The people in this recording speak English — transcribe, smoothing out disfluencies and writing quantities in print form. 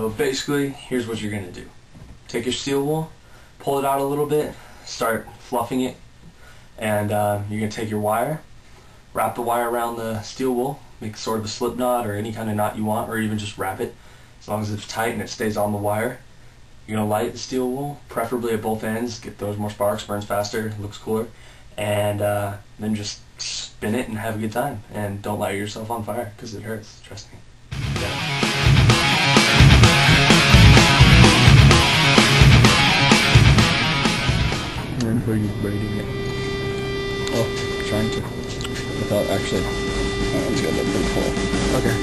So basically, here's what you're going to do. Take your steel wool, pull it out a little bit, start fluffing it, and you're going to take your wire, wrap the wire around the steel wool, make sort of a slip knot or any kind of knot you want, or even just wrap it as long as it's tight and it stays on the wire. You're going to light the steel wool, preferably at both ends, get those more sparks, burns faster, looks cooler, and then just spin it and have a good time. And don't light yourself on fire because it hurts, trust me. Yeah. Were you braiding it? Oh, trying to. Without actually. That one's got a big hole. Okay.